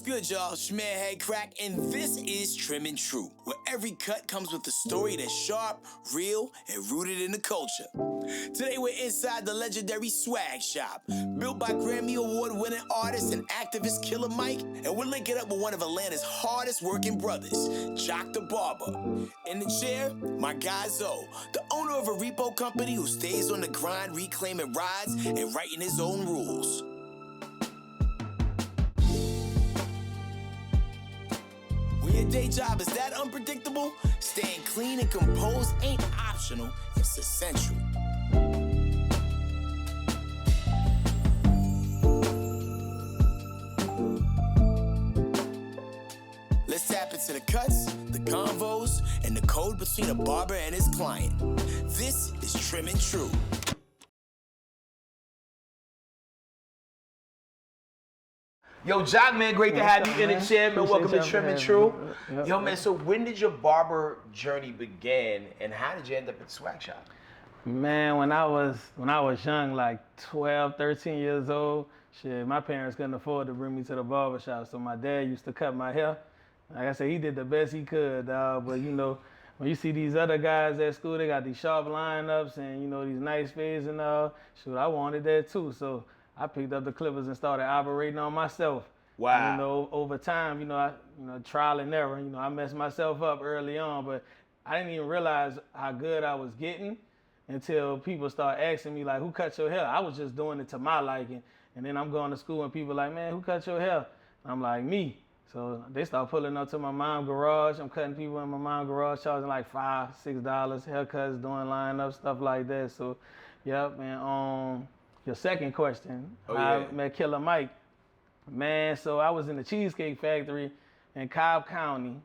What's good, y'all? It's your man Headkrack, and this is Trim and True, where every cut comes with a story that's sharp, real, and rooted in the culture. Today we're inside the legendary Swag Shop, built by Grammy Award-winning artist and activist Killer Mike, and we're linking up with one of Atlanta's hardest working brothers, Jock the Barber. In the chair, my guy Zoe, the owner of a repo company who stays on the grind, reclaiming rides and writing his own rules. When your day job is that unpredictable, staying clean and composed ain't optional, it's essential. Let's tap into the cuts, the convos, and the code between a barber and his client. This is Trim and True. Yo, Jock, man, great to have you in the chair, man. Welcome to Trim and True. Yo, man, so when did your barber journey begin, and how did you end up at the Swag Shop? Man, when I was young, like 12, 13 years old, shit, my parents couldn't afford to bring me to the barbershop, so my dad used to cut my hair. Like I said, he did the best he could, but you know, when you see these other guys at school, they got these sharp lineups and, you know, these nice fades and all, shoot, I wanted that too, so I picked up the clippers and started operating on myself. Wow. And, you know, over time, trial and error, I messed myself up early on, but I didn't even realize how good I was getting until people start asking me, like, who cut your hair? I was just doing it to my liking. And then I'm going to school and people like, man, who cut your hair? And I'm like, me. So they start pulling up to my mom's garage. I'm cutting people in my mom's garage, charging like $5, $6, haircuts, doing lineups, stuff like that. So, yep, and your second question, I met Killer Mike. Man, so I was in the Cheesecake Factory in Cobb County.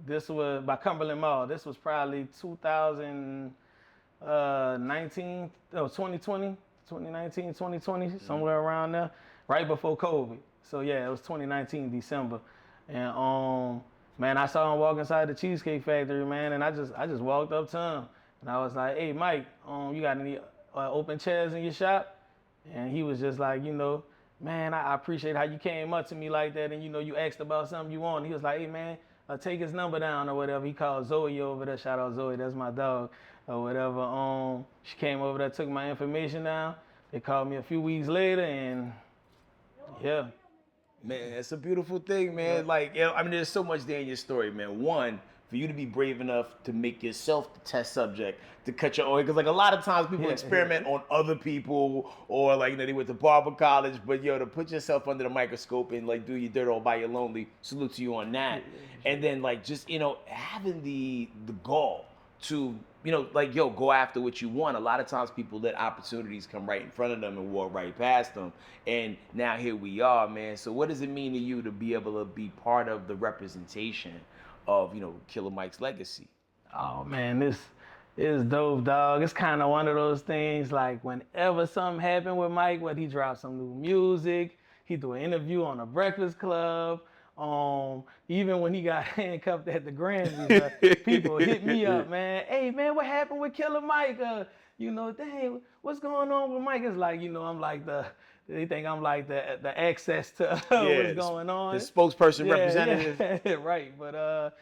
This was by Cumberland Mall. This was probably 2019, 2020, somewhere around there, right before COVID. So yeah, it was 2019, December. And man, I saw him walk inside the Cheesecake Factory, man, and I just walked up to him. And I was like, hey, Mike, you got any open chairs in your shop? And he was just like, man, I appreciate how you came up to me like that and, you asked about something you want. He was like, hey, man, take his number down or whatever. He called Zoe over there. Shout out Zoe, that's my dog or whatever. She came over there, took my information down. They called me a few weeks later and, yeah. Man, it's a beautiful thing, man. Like, I mean, there's so much there in your story, man. One, for you to be brave enough to make yourself the test subject, to cut your own, because like a lot of times people experiment on other people, or like, they went to barber college, but to put yourself under the microscope and like do your dirt all by your lonely, salute to you on that. And then like just, having the gall to, go after what you want. A lot of times people let opportunities come right in front of them and walk right past them. And now here we are, man. So what does it mean to you to be able to be part of the representation of, Killer Mike's legacy? Oh man, this is dope, dog. It's kind of one of those things like whenever something happened with Mike, whether he dropped some new music, he do an interview on the Breakfast Club, even when he got handcuffed at the Grammys, people hit me up, man. Hey man, what happened with Killer Mike? Dang, what's going on with Mike? It's like, I'm like they think I'm like the access to what's going on. The spokesperson representative. Yeah, right. But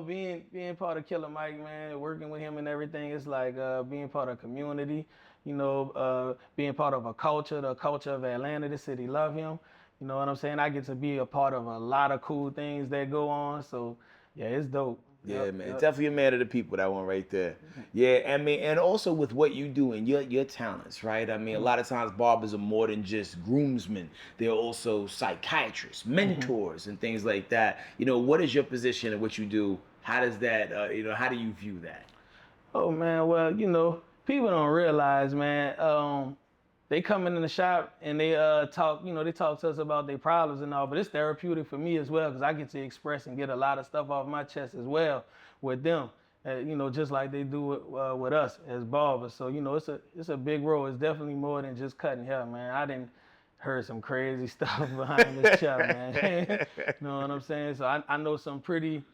being part of Killer Mike, man, working with him and everything, it's like being part of a community, being part of a culture, the culture of Atlanta, the city love him. You know what I'm saying? I get to be a part of a lot of cool things that go on. So yeah, it's dope. Yeah, man, definitely a man of the people, that one right there. Yeah, I mean, and also with what you do and your talents, right? I mean, a lot of times barbers are more than just groomsmen. They're also psychiatrists, mentors, and things like that. What is your position and what you do? How does that, how do you view that? Oh, man, well, people don't realize, man, they come in the shop and they talk to us about their problems and all, but it's therapeutic for me as well because I get to express and get a lot of stuff off my chest as well with them, just like they do with us as barbers. So, it's a big role. It's definitely more than just cutting hair, man. I didn't heard some crazy stuff behind this shop, man. You know what I'm saying? So I know some pretty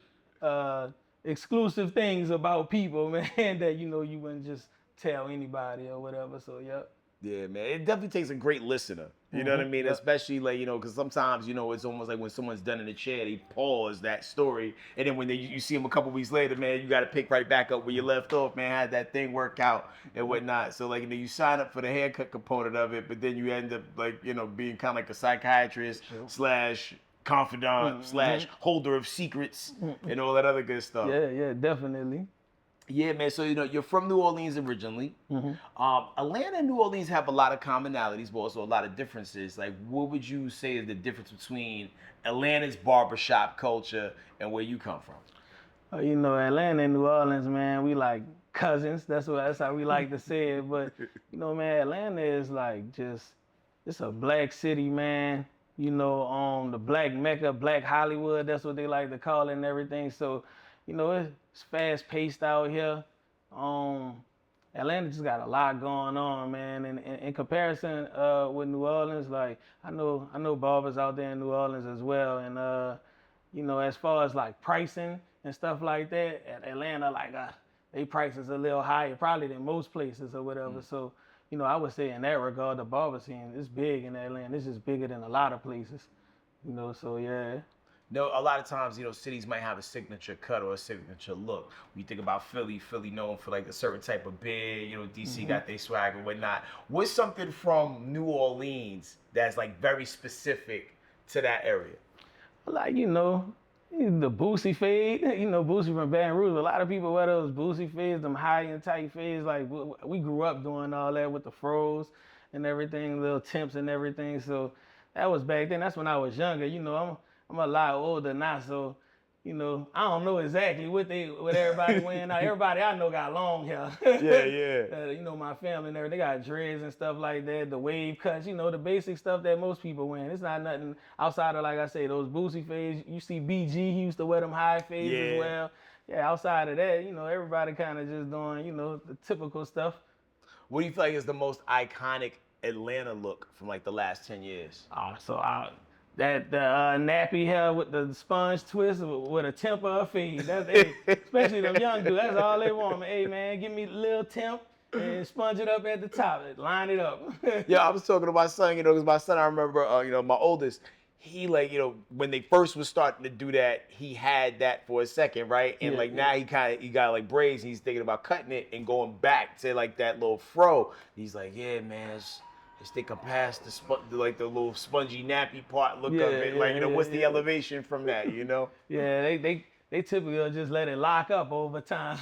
exclusive things about people, man, that, you wouldn't just tell anybody or whatever. So, yep. Yeah, man. It definitely takes a great listener. You know what I mean? Yep. Especially like, because sometimes, it's almost like when someone's done in the chair, they pause that story. And then when you see them a couple weeks later, man, you got to pick right back up where you left off, man, had that thing work out and whatnot. So like, you sign up for the haircut component of it, but then you end up like, being kind of like a psychiatrist slash confidant slash holder of secrets and all that other good stuff. Yeah, definitely. Yeah, man. So you're from New Orleans originally. Atlanta and New Orleans have a lot of commonalities, but also a lot of differences. Like, what would you say is the difference between Atlanta's barbershop culture and where you come from? Atlanta and New Orleans, man, we like cousins. That's how we like to say it. But man, Atlanta is like it's a black city, man. The black Mecca, black Hollywood. That's what they like to call it and everything. So, it's fast paced out here. Atlanta just got a lot going on, man. And in comparison with New Orleans, like I know barbers out there in New Orleans as well. And as far as like pricing and stuff like that, at Atlanta, like they prices a little higher probably than most places or whatever. So, I would say in that regard, the barber scene is big in Atlanta. It's just bigger than a lot of places. So yeah. No, a lot of times, cities might have a signature cut or a signature look. When you think about Philly known for like a certain type of beard, DC got their swag and whatnot. What's something from New Orleans that's like very specific to that area? Like, the Boosie fade, Boosie from Baton Rouge. A lot of people wear those Boosie fades, them high and tight fades. Like, we grew up doing all that with the fros and everything, little temps and everything. So that was back then. That's when I was younger. I'm a lot older now, so I don't know exactly what everybody wearing now. Everybody I know got long hair. Yeah. My family and everything, they got dreads and stuff like that, the wave cuts, the basic stuff that most people wear. It's not nothing outside of, like I say, those Boosie fades. You see BG, he used to wear them high fades as well. Yeah, outside of that, everybody kind of just doing, the typical stuff. What do you feel like is the most iconic Atlanta look from like the last 10 years? The nappy hair with the sponge twist with a temper of fade. That's it. Especially them young dudes. That's all they want. Hey, man, give me a little temp and sponge it up at the top. Line it up. Yeah, I was talking to my son, because my son, I remember, my oldest, he like, when they first was starting to do that, he had that for a second, right? And now he got like braids and he's thinking about cutting it and going back to like that little fro. He's like, yeah, man, it's they can pass the little spongy nappy part look of it. What's the elevation from that, Yeah, they typically will just let it lock up over time.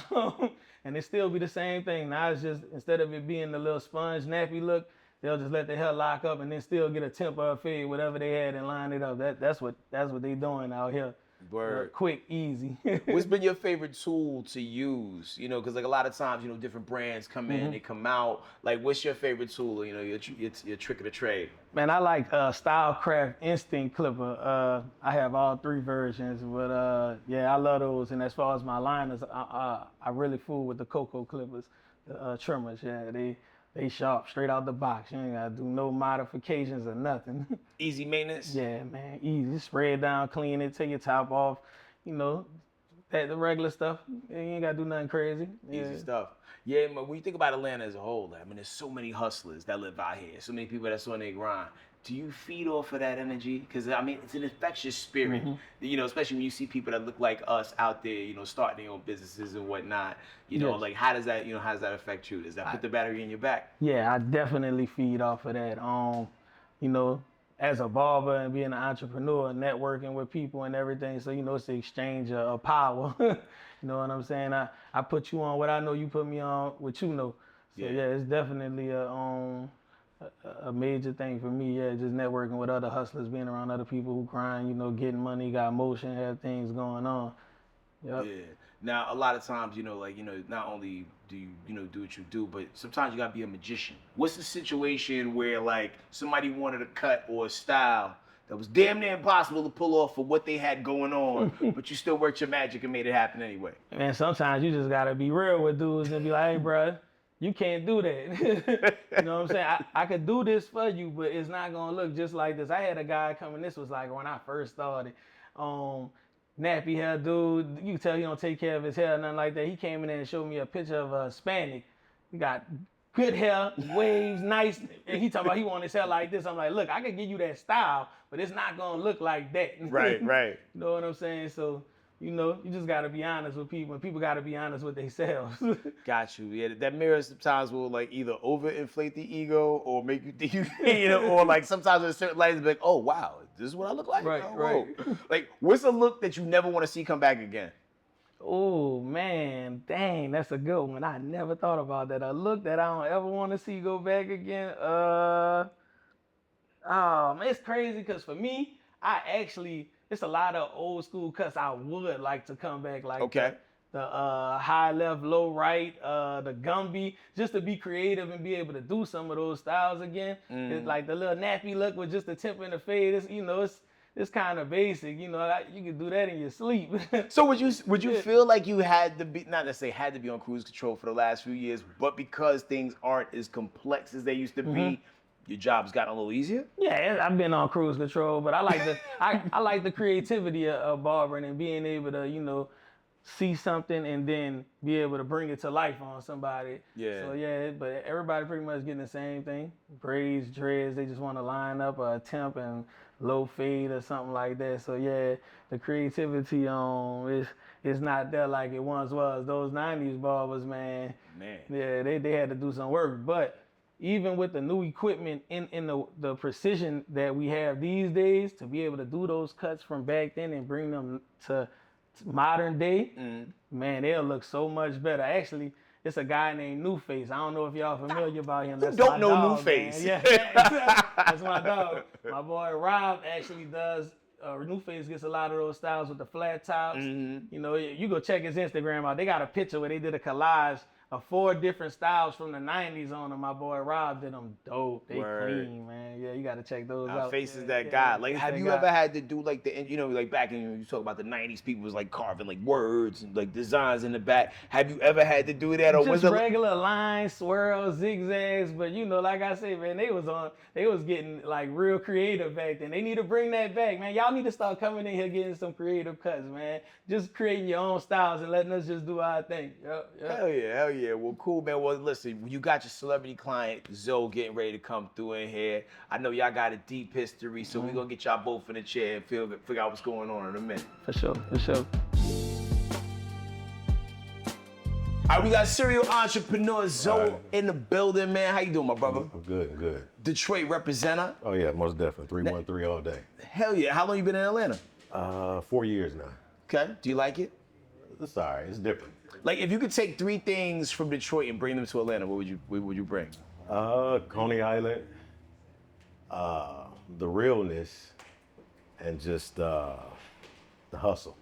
And it still be the same thing. Now it's just, instead of it being the little sponge nappy look, they'll just let the hair lock up and then still get a temp or a fade, whatever they had, and line it up. That's what they doing out here. Word. Quick, easy. What's been your favorite tool to use? Because like a lot of times, different brands come in, they come out. Like, what's your favorite tool? Your trick of the trade. Man, I like Stylecraft Instinct Clipper. I have all 3 versions, but I love those. And as far as my liners, I really fool with the Cocoa Clippers, the trimmers. Yeah, they sharp straight out the box. You ain't gotta do no modifications or nothing. Easy maintenance? Yeah, man, easy. Spray it down, clean it, take your top off. The regular stuff. You ain't gotta do nothing crazy. Easy stuff. Yeah, but when you think about Atlanta as a whole, there's so many hustlers that live out here. So many people that's on their grind. Do you feed off of that energy? Because it's an infectious spirit. Especially when you see people that look like us out there, starting their own businesses and whatnot. Like how does that affect you? Does that put the battery in your back? Yeah, I definitely feed off of that. As a barber and being an entrepreneur, networking with people and everything. So, it's the exchange of power. You know what I'm saying? I put you on what I know, you put me on what you know. So yeah, it's definitely a major thing for me. Yeah, just networking with other hustlers, being around other people who grind, getting money, got motion, have things going on. Yep. Yeah. Now, a lot of times, not only do you, do what you do, but sometimes you gotta be a magician. What's the situation where like somebody wanted a cut or a style that was damn near impossible to pull off for what they had going on, but you still worked your magic and made it happen anyway? Man, sometimes you just gotta be real with dudes and be like, hey, bro, you can't do that. You know what I'm saying? I could do this for you, but it's not gonna look just like this. I had a guy come in, this was like when I first started. Nappy hair dude, you can tell he don't take care of his hair or nothing like that. He came in there and showed me a picture of a Hispanic. He got good hair, waves, nice. And he talking about he want his hair like this. I'm like, look, I can give you that style, but it's not gonna look like that. Right. You know what I'm saying? So, you just gotta be honest with people, and people gotta be honest with themselves. Got you. Yeah, that mirror sometimes will like either overinflate the ego or make you think or like sometimes in certain lights be like, oh wow, this is what I look like. Right, Oh, right. whoa. Like, what's a look that you never want to see come back again? Oh man, dang, that's a good one. I never thought about that. A look that I don't ever want to see go back again. Man, it's crazy because for me, it's a lot of old school cuts I would like to come back, like Okay. the high left, low right, the Gumby, just to be creative and be able to do some of those styles again. It's like the little nappy look with just the tip and the fade. It's kind of basic, you can do that in your sleep. So would you feel like you had to be, not necessarily had to be on cruise control for the last few years, but because things aren't as complex as they used to be, your job's gotten a little easier? Yeah, I've been on cruise control, but I like I like the creativity of barbering and being able to, see something and then be able to bring it to life on somebody. Yeah. So yeah, but everybody pretty much getting the same thing. Braids, dreads, they just want to line up a temp and low fade or something like that. So yeah, the creativity is not there like it once was. Those 90s barbers, man. Yeah, they had to do some work. But even with the new equipment in the precision that we have these days, to be able to do those cuts from back then and bring them to modern day, man, they'll look so much better. Actually, it's a guy named New Face. I don't know if y'all familiar about him. That's don't know dog, New Face. Yeah, that's my dog. My boy Rob actually does. New Face gets a lot of those styles with the flat tops. You go check his Instagram out. They got a picture where they did a collage of 4 different styles from the 90s on them. My boy Rob did them dope. They clean, man. Yeah, you got to check those out. Face is that guy. Like, have you ever had to do like like back in, you talk about the 90s, people was like carving like words and like designs in the back. Have you ever had to do that? Or just regular lines, swirls, zigzags. But like I say, man, they was getting like real creative back then. They need to bring that back, man. Y'all need to start coming in here getting some creative cuts, man. Just creating your own styles and letting us just do our thing. Yep. Hell yeah. Well, cool, man. Well, listen, you got your celebrity client, Zoe, getting ready to come through in here. I know y'all got a deep history, so we're going to get y'all both in the chair and figure out what's going on in a minute. For sure. All right, we got serial entrepreneur Zoe in the building, man. How you doing, my brother? I'm good. Detroit representative? Oh, yeah, most definitely. 313 all day. Hell yeah. How long you been in Atlanta? 4 years now. Okay. Do you like it? It's all right. It's different. Like, if you could take 3 things from Detroit and bring them to Atlanta, what would you bring? Coney Island, the realness, and just the hustle.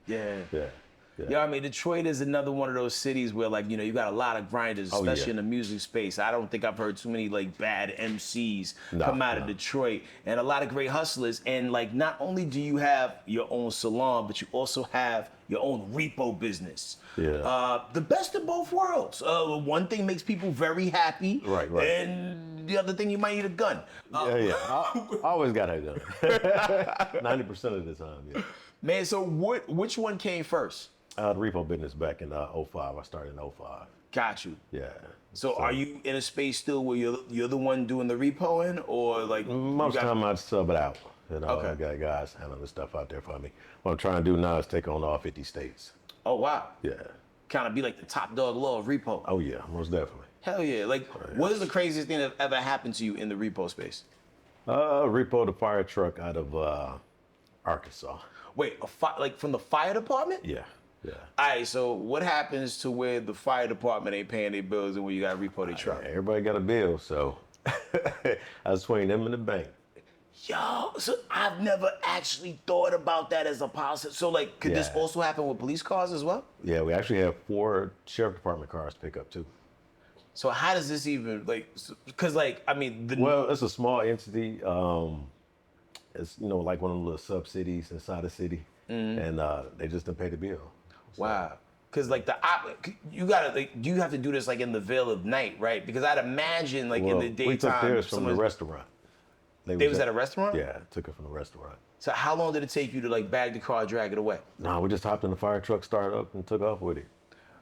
Yeah. Yeah. I mean, Detroit is another one of those cities where, like, you got a lot of grinders, especially in the music space. I don't think I've heard too many, like, bad MCs come out of Detroit, and a lot of great hustlers. And, like, not only do you have your own salon, but you also have your own repo business. Yeah. The best of both worlds. One thing makes people very happy. Right. And the other thing, you might need a gun. Yeah. I always got a gun. 90% of the time, yeah. Man, so which one came first? The repo business back in 05. I started in 05. Got you. Yeah. So are you in a space still where you're the one doing the repoing, or like most of the time I sub it out. Okay. I got guys handling the stuff out there for me. What I'm trying to do now is take on all 50 states. Oh wow. Yeah. Kind of be like the top dog law of repo. Oh yeah, most definitely. Hell yeah. Like, what is the craziest thing that ever happened to you in the repo space? Repo the fire truck out of Arkansas. Wait, like from the fire department? Yeah. All right, so what happens to where the fire department ain't paying their bills and when you got to repo their truck? Everybody got a bill, so I swing them in the bank. Yo, so I've never actually thought about that as a possibility. So, like, could this also happen with police cars as well? Yeah, we actually have 4 sheriff department cars to pick up too. So how does this even, like, because, like, I mean... Well, it's a small entity. It's, like one of the little sub-cities inside the city. And they just didn't pay the bill. So. Wow. Because, like, you gotta, like, you have to do this, like, in the veil of night, right? Because I'd imagine, like, in the daytime... we took theirs from the restaurant. They was at a restaurant? Yeah, took it from the restaurant. So how long did it take you to, like, bag the car, drag it away? No, we just hopped in the fire truck, started up, and took off with it.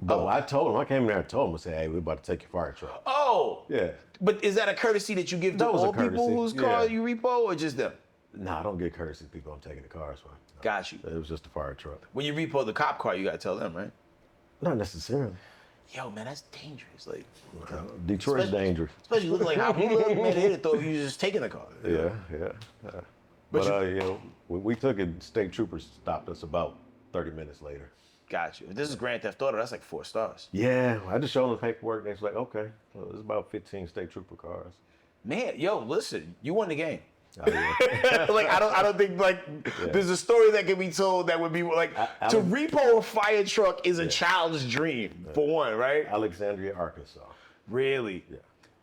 But I told him, I came in there and told him, I said, hey, we're about to take your fire truck. Oh. Yeah. But is that a courtesy that you give to That was a all people courtesy, whose car yeah. you repo, or just them? Nah, I don't get courtesy people I'm taking the cars from. No. Got you. It was just a fire truck. When you repo the cop car, you gotta tell them, right? Not necessarily. Yo, man, that's dangerous. Like, Detroit's especially- dangerous. especially looking like how we look, man, they'd have thought you was just taking the car. Yeah. But you know, when we took it, state troopers stopped us about 30 minutes later. Got you. If this is Grand Theft Auto, that's like 4 stars. Yeah, I just showed them the paperwork. They was like, okay, well, it's about 15 state trooper cars. Man, yo, listen, you won the game. Oh, yeah. Like I don't think like there's a story that can be told that would be like to repo a fire truck is a child's dream for one, right? Alexandria, Arkansas. Really? Yeah.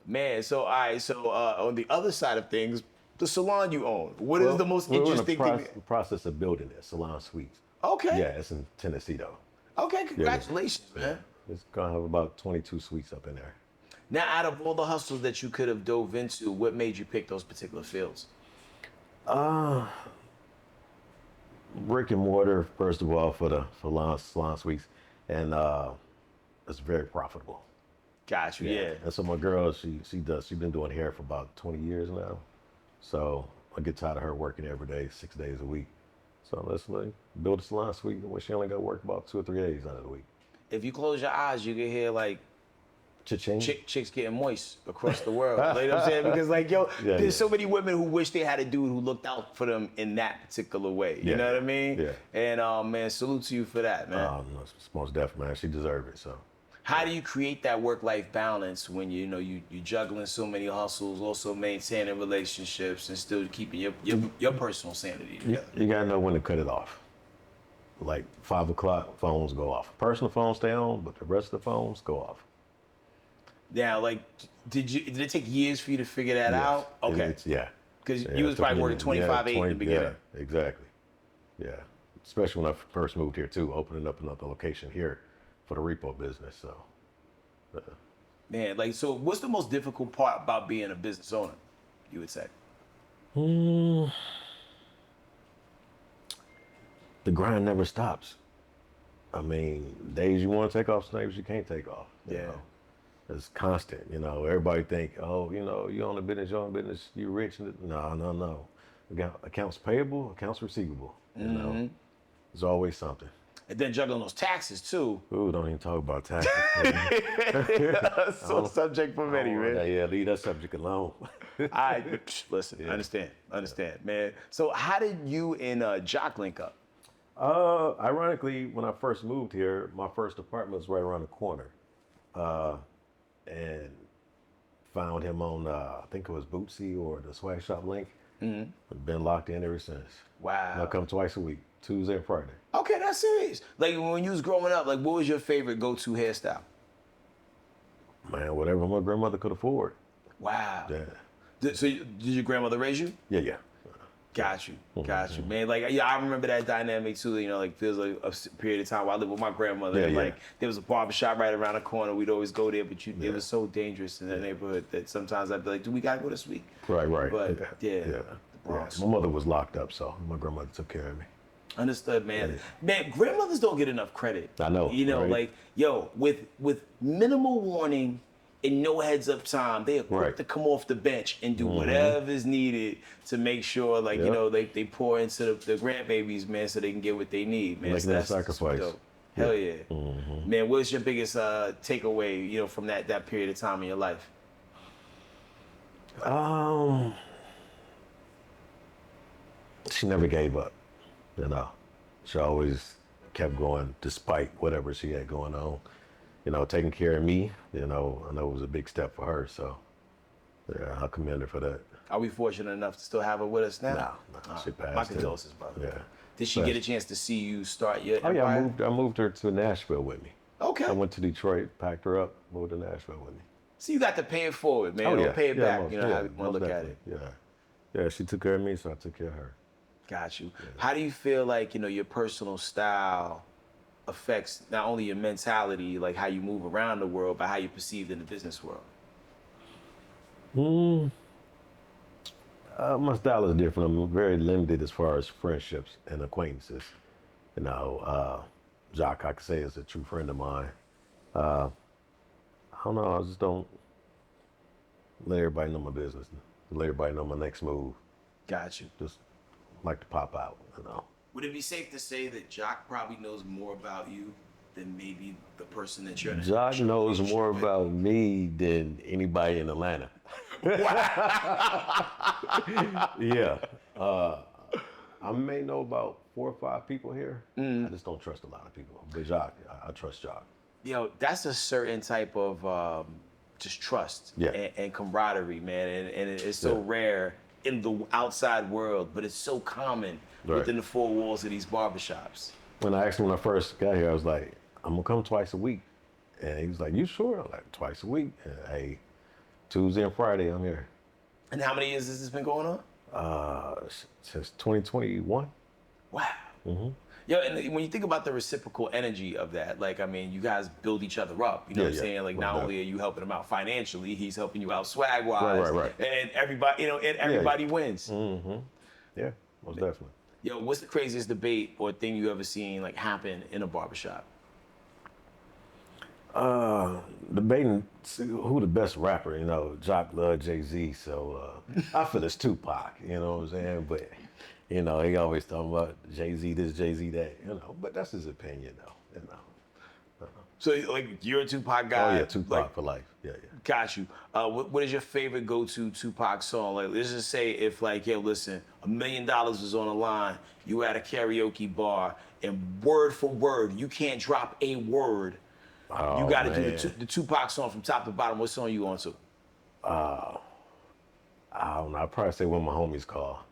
Man, so all right, so on the other side of things, the salon you own. What is the most interesting we're in thing? the process of building it, Salon Suites. Okay. Yeah, it's in Tennessee though. Okay, congratulations, man. It's gonna have about 22 suites up in there. Now, out of all the hustles that you could have dove into, what made you pick those particular fields? Brick and mortar, first of all, for the salon suites, and it's very profitable. Got you, yeah. And so my girl, she's been doing hair for about 20 years now. So I get tired of her working every day, 6 days a week. So let's like build a salon suite where she only got to work about 2 or 3 days out of the week. If you close your eyes, you can hear like Cha-ching. chicks getting moist across the world. You know what I'm saying? Because like, yo, there's so many women who wish they had a dude who looked out for them in that particular way. You know what I mean? Yeah. And man, salute to you for that, man. No, most definitely, man. She deserved it. So. How do you create that work-life balance when you juggling so many hustles, also maintaining relationships and still keeping your personal sanity together? You gotta know when to cut it off. Like 5 o'clock, phones go off. Personal phones stay on, but the rest of the phones go off. Now, like, did it take years for you to figure that out? Okay. Because you was probably working 25/8 in the beginning. Yeah, exactly. Yeah, especially when I first moved here too, opening up another location here for the repo business. So, man, like, so what's the most difficult part about being a business owner, you would say? The grind never stops. I mean, days you want to take off, some days you can't take off. You know? It's constant. You know, everybody think, oh, you know, you own a business, you rich. No. We got accounts payable, accounts receivable. You know, there's always something. And then juggling those taxes too. Ooh, don't even talk about taxes. So subject for many, man. Yeah, leave that subject alone. Listen, understand, man. So how did you and Jock link up? Ironically, when I first moved here, my first apartment was right around the corner. And found him on, I think it was Bootsy or the Swag Shop link. Been locked in ever since. Wow. And I come twice a week, Tuesday and Friday. Okay, that's serious. Like when you was growing up, like what was your favorite go-to hairstyle? Man, whatever my grandmother could afford. Wow. Yeah. So did your grandmother raise you? Yeah. Got you, man. Like, yeah, I remember that dynamic too. You know, like feels like a period of time where I lived with my grandmother. And, like, there was a barbershop right around the corner. We'd always go there, but it was so dangerous in the neighborhood that sometimes I'd be like, "Do we gotta go this week?" Right. But the Bronx. My mother was locked up, so my grandmother took care of me. Understood, man. Man, grandmothers don't get enough credit. I know. You know, right? like, yo, with minimal warning and no heads up time, they are quick to come off the bench and do whatever is needed to make sure, like, you know, they pour into the grandbabies, man, so they can get what they need, man. Making that sacrifice. Hell yeah. Man, what's your biggest takeaway, you know, from that period of time in your life? She never gave up, you know. She always kept going despite whatever she had going on. You know, taking care of me, you know, I know it was a big step for her, so yeah, I commend her for that. Are we fortunate enough to still have her with us now? No, she passed. My condolences, brother. Yeah. Did she get a chance to see you start your Oh empire? yeah, I moved her to Nashville with me. Okay. I went to Detroit, packed her up, moved to Nashville with me. So you got to pay it forward, man. Don't pay it back. You know how you want to look at it. Yeah, she took care of me, so I took care of her. Got you. Yeah. How do you feel like, you know, your personal style affects not only your mentality, like how you move around the world, but how you're perceived in the business world? My style is different. I'm very limited as far as friendships and acquaintances. You know, Jacques, I could say, is a true friend of mine. I don't know. I just don't let everybody know my business. Let everybody know my next move. Got you. Just like to pop out, you know. Would it be safe to say that Jock probably knows more about you than maybe the person that you're in a Jock knows relationship more with? about me than anybody in Atlanta. Yeah. I may know about 4 or 5 people here. I just don't trust a lot of people. But Jock, I trust Jock. Yo, that's a certain type of just trust Yeah. and camaraderie, man. And it's so Yeah. rare in the outside world, but it's so common Right. within the 4 walls of these barbershops. When I first got here, I was like, I'm gonna come twice a week. And he was like, you sure? I'm like, twice a week. And, hey, Tuesday and Friday, I'm here. And how many years has this been going on? Since 2021. Wow. Mm-hmm. Yo, and when you think about the reciprocal energy of that, like, I mean, you guys build each other up. You know what I'm saying? Like, not only are you helping him out financially, he's helping you out swag-wise. Right. And everybody, and everybody wins. Mm-hmm. Yeah, most definitely. Yo, what's the craziest debate or thing you ever seen, like, happen in a barbershop? Debating who the best rapper, you know. Jock loves Jay-Z, so I feel it's Tupac, you know what I'm saying? But, you know, he always talking about Jay-Z this, Jay-Z that, you know. But that's his opinion, though, you know. So, like, you're a Tupac guy? Oh, yeah, Tupac like, for life, yeah. Got you. What is your favorite go-to Tupac song? Like, let's just say if, like, yo, listen, $1 million was on the line, you at a karaoke bar, and word for word, you can't drop a word. Oh, You got to man. do the Tupac song from top to bottom. What song you on to? I don't know. I'd probably say when my homies call.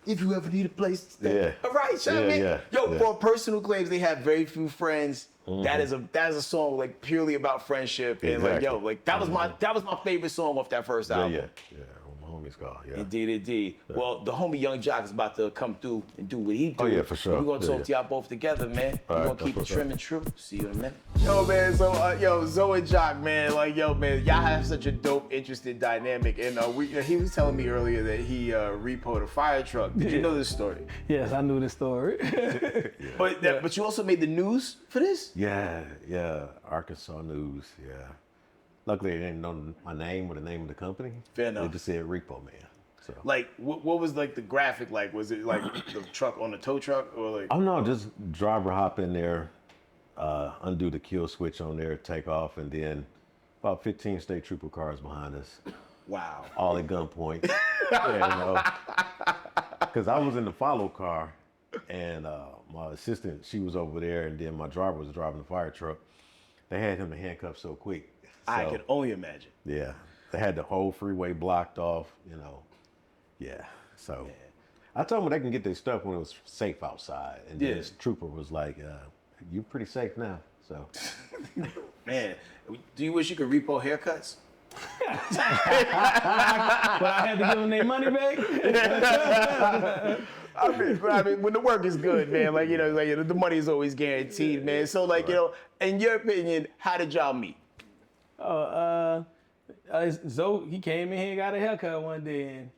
If you ever need a place to stay. Yeah. All right, shout Yeah, me. yeah, Yo, yeah. for a person who claims they have very few friends, that is a song like purely about friendship and like, yo, Exactly. like that was my favorite song off that first album. Yeah. When my homies call, yeah. Indeed. Well, the homie Young Jock is about to come through and do what he do. Oh, yeah, for sure. We're gonna talk Yeah. to y'all both together, man. All We're right, gonna keep it that's trim what's and true. See you in a minute. Yo, man. So, yo, Zoe and Jock, man. Like, yo, man, y'all have such a dope, interesting dynamic. And he was telling me earlier that he repoed a fire truck. Did you know this story? Yes, I knew the story. But you also made the news for this? Yeah. Arkansas News, yeah. Luckily, they didn't know my name or the name of the company. Fair enough. They just said Repo Man. So. Like, what was like the graphic like? Was it like the truck on the tow truck or like? Oh no, just driver hop in there, undo the kill switch on there, take off, and then about 15 state trooper cars behind us, Wow. all at gunpoint. Yeah, you know, because I was in the follow car, and my assistant, she was over there, and then my driver was driving the fire truck. They had him in handcuffs so quick. I So, can only imagine. Yeah, they had the whole freeway blocked off, you know. Yeah, so I told them they can get their stuff when it was safe outside. And then this trooper was like, you're pretty safe now, so. Man, do you wish you could repo haircuts? But I had to give them their money back. I mean, when the work is good, man, like, you know, the money is always guaranteed, man. So, like, you know, in your opinion, how did y'all meet? Zoe, he came in here and got a haircut one day, and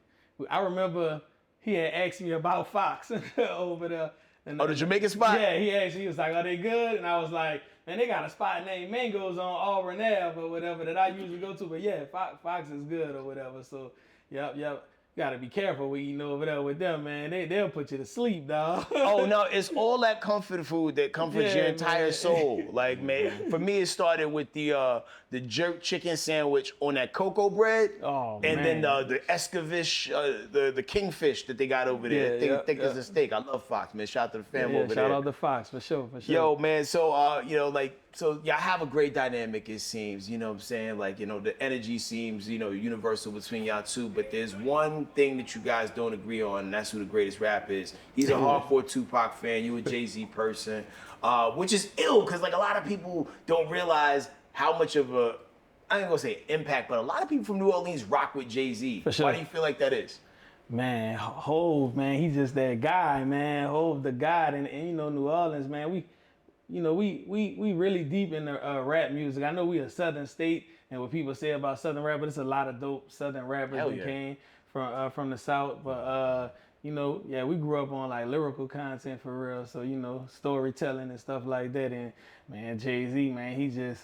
I remember he had asked me about Fox over there. And Oh, the Jamaican spot? Yeah, he was like, are they good? And I was like, man, they got a spot named Mangoes on Auburn Ave or whatever that I usually go to. But yeah, Fox is good or whatever. So, yep. Gotta be careful when you know over there with them, man. They'll put you to sleep, dog. Oh no, it's all that comfort food that comforts your Yeah, entire man. soul. Like, man, for me it started with the jerk chicken sandwich on that cocoa bread. Oh, and man. then the escavish, the kingfish that they got over there. Thick as a steak. I love Fox, man. Shout out to the family over there. Shout out to Fox for sure. Yo, man, so you know, like, so y'all have a great dynamic, it seems, you know what I'm saying? Like, you know, the energy seems, you know, universal between y'all two, but there's one thing that you guys don't agree on, and that's who the greatest rapper is. He's a hardcore Tupac fan, you a Jay-Z person, which is ill, because like a lot of people don't realize how much of a, I ain't gonna say impact, but a lot of people from New Orleans rock with Jay-Z. For sure. Why do you feel like that is? Man, Hov, man, he's just that guy, man. Hov, the God, and you know, New Orleans, man. We really deep in the rap music. I know we a Southern state, and what people say about Southern rap, but it's a lot of dope Southern rappers Hell that yeah. came from the South. But you know, yeah, we grew up on like lyrical content for real. So you know, storytelling and stuff like that. And man, Jay-Z, man, he just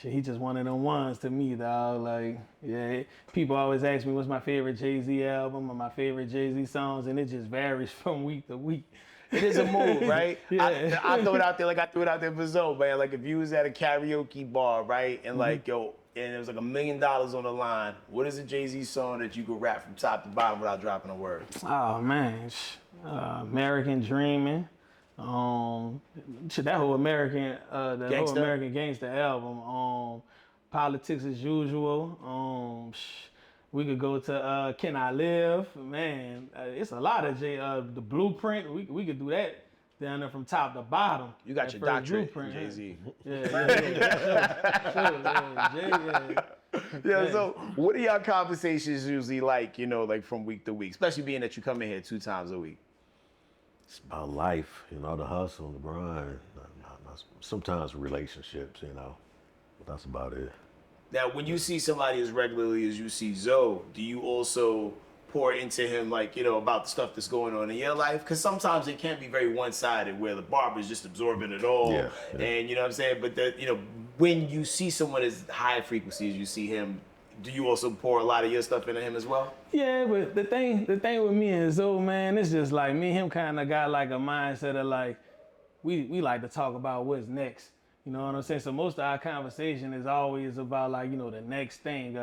shit, he just one of them ones to me, dog. Like, yeah, people always ask me what's my favorite Jay-Z album or my favorite Jay-Z songs, and it just varies from week to week. It is a mood, right? Yeah. I throw it out there like I threw it out there for Zoe, man. Like if you was at a karaoke bar, right, and like yo, and it was like $1 million on the line, what is a Jay-Z song that you could rap from top to bottom without dropping a word? Oh man, American Dreaming. That whole American, whole American Gangster album. Politics as Usual. We could go to Can I Live? Man, it's a lot of the Blueprint. We could do that down there from top to bottom. You got your doctorate, Jay-Z. Yeah, so what are y'all conversations usually like, you know, like from week to week, especially being that you come in here 2 times a week? It's about life, you know, the hustle, the grind. Sometimes relationships, you know, but that's about it. Now, when you see somebody as regularly as you see Zoe, do you also pour into him, like, you know, about the stuff that's going on in your life? Because sometimes it can be very one-sided where the barber is just absorbing it all. Yeah. And, you know what I'm saying? But, you know, when you see someone as high frequency as you see him, do you also pour a lot of your stuff into him as well? Yeah, but the thing with me and Zoe, man, it's just like me and him kind of got like a mindset of like, we like to talk about what's next. You know what I'm saying? So most of our conversation is always about like, you know, the next thing,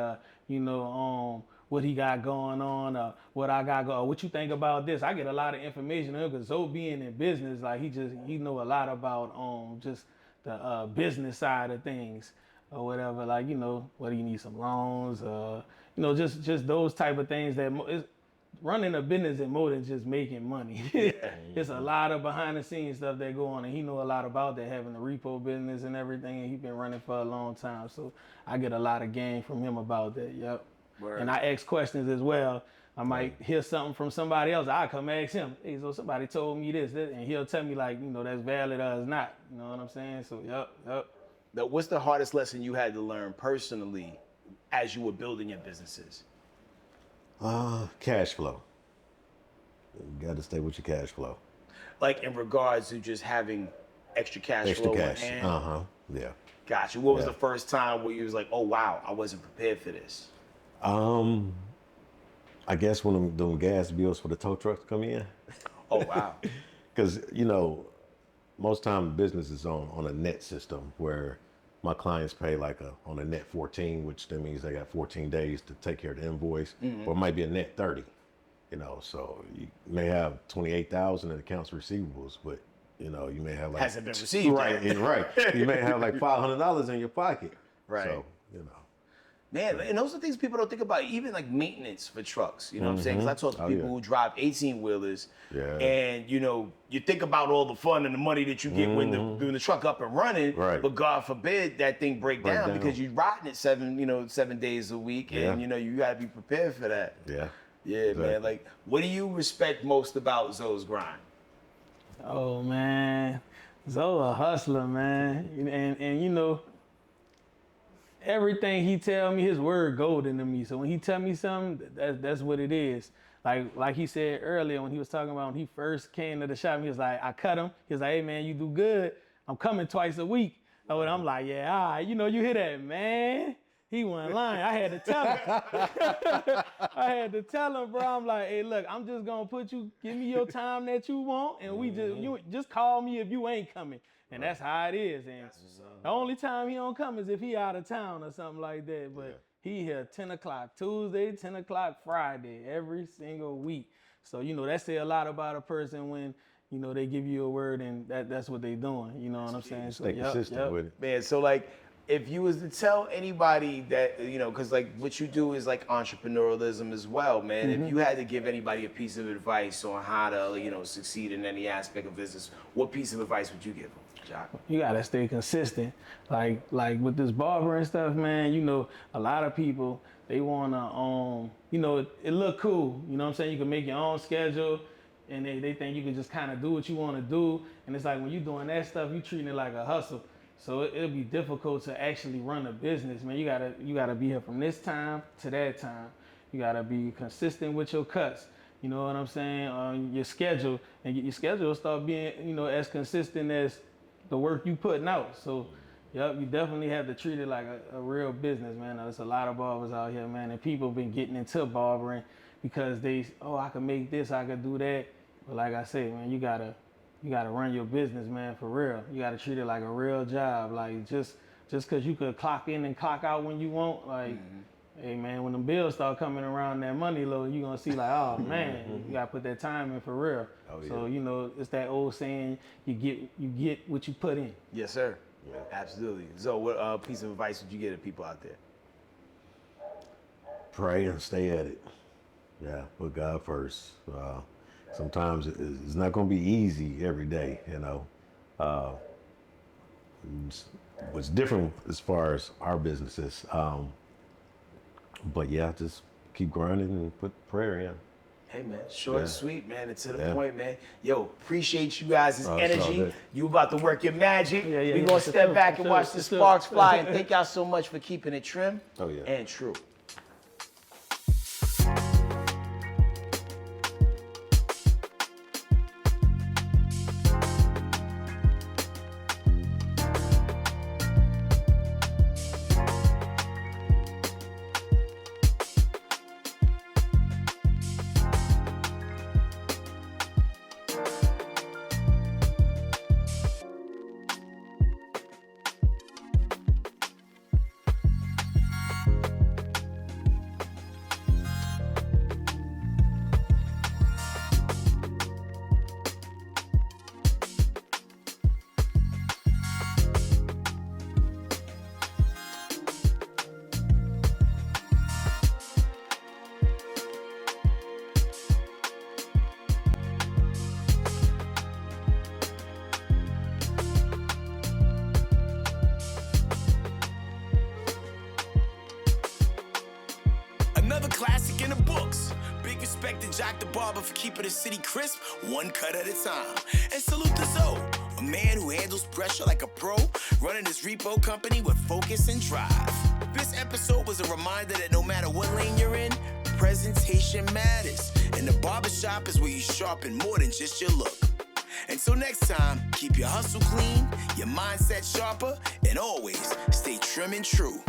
what he got going on, what I got going, what you think about this. I get a lot of information because Zoe being in business, like he know a lot about just the business side of things or whatever. Like, you know, whether you need some loans, you know, just those type of things that running a business is more than just making money. It's a lot of behind the scenes stuff that go on, and he know a lot about that, having the repo business and everything, and he's been running for a long time. So I get a lot of gain from him about that. Yep. Word. And I ask questions as well. I might hear something from somebody else. I come ask him, hey, so somebody told me this, and he'll tell me like, you know, that's valid or it's not. You know what I'm saying? So yep. Now, what's the hardest lesson you had to learn personally as you were building your businesses? Cash flow. You got to stay with your cash flow. Like in regards to just having extra cash flow on hand? Yeah. Gotcha. What was the first time where you was like, oh wow, I wasn't prepared for this? I guess when them gas bills for the tow trucks come in. Oh wow. Because, you know, most time business is on a net system where my clients pay like on a net 14, which that means they got 14 days to take care of the invoice, or it might be a net 30, you know, so you may have 28,000 in accounts receivables, but you know, you may have like hasn't been received. Right. You may have like $500 in your pocket. Right. So, you know. Man, and those are things people don't think about, even like maintenance for trucks. You know what I'm saying? Because I talk to people who drive 18-wheelers, and you know, you think about all the fun and the money that you get when the truck up and running. Right. But God forbid that thing break down because you're riding it 7 days a week, and you know you gotta be prepared for that. Yeah, exactly. Man. Like, what do you respect most about Zoe's grind? Oh man, Zoe a hustler, man, and you know. Everything he tell me, his word golden to me. So when he tell me something, that's what it is. Like he said earlier when he was talking about when he first came to the shop, he was like, I cut him. He was like, hey man, you do good. I'm coming twice a week. And I'm like, yeah, all right. You know, you hear that, man. He wasn't lying. I had to tell him. Bro. I'm like, hey, look, I'm just gonna give me your time that you want, and you just call me if you ain't coming. And that's how it is. And the only time he don't come is if he out of town or something like that. But he here 10 o'clock Tuesday, 10 o'clock Friday, every single week. So, you know, that say a lot about a person when, you know, they give you a word and that's what they doing. You know what I'm saying? So, stay consistent with it. Man, so like, if you was to tell anybody that, you know, because like what you do is like entrepreneurialism as well, man. If you had to give anybody a piece of advice on how to, you know, succeed in any aspect of business, what piece of advice would you give them? You gotta stay consistent. Like with this barber and stuff, man, you know, a lot of people, they wanna, you know, it look cool. You know what I'm saying? You can make your own schedule and they think you can just kind of do what you wanna do. And it's like when you're doing that stuff, you treating it like a hustle. So it'll be difficult to actually run a business, man. You gotta be here from this time to that time. You gotta be consistent with your cuts. You know what I'm saying? Your schedule, and your schedule will start being, you know, as consistent as the work you putting out. So Yep, you definitely have to treat it like a real business, man. There's a lot of barbers out here, man, and people been getting into barbering because I can make this, I can do that. But like I said, man, you gotta run your business, man, for real. You gotta treat it like a real job. Like just cause you could clock in and clock out when you want, like, hey man, when the bills start coming around, that money low, you gonna see like, oh man, you gotta put that time in for real. Oh, yeah. So, you know, it's that old saying, you get what you put in. Yes, sir. Yeah. Absolutely. So what piece of advice would you give to people out there? Pray and stay at it. Yeah, put God first. Sometimes it's not going to be easy every day, you know. What's different as far as our businesses. But yeah, just keep grinding and put prayer in. Hey man, short and sweet, man, and to the Yeah. point, man. Yo, appreciate you guys' it's all energy. good. You about to work your magic. Yeah, yeah, We yeah, gonna for step sure, back for and sure, watch for the sure. sparks fly. And thank y'all so much for keeping it trim Oh, yeah. and true. Another classic in the books. Big respect to Jack the Barber for keeping the city crisp, one cut at a time. And salute to Zoe, a man who handles pressure like a pro, running his repo company with focus and drive. This episode was a reminder that no matter what lane you're in, presentation matters. And the barbershop is where you sharpen more than just your look. Until next time, keep your hustle clean, your mindset sharper, and always stay trim and true.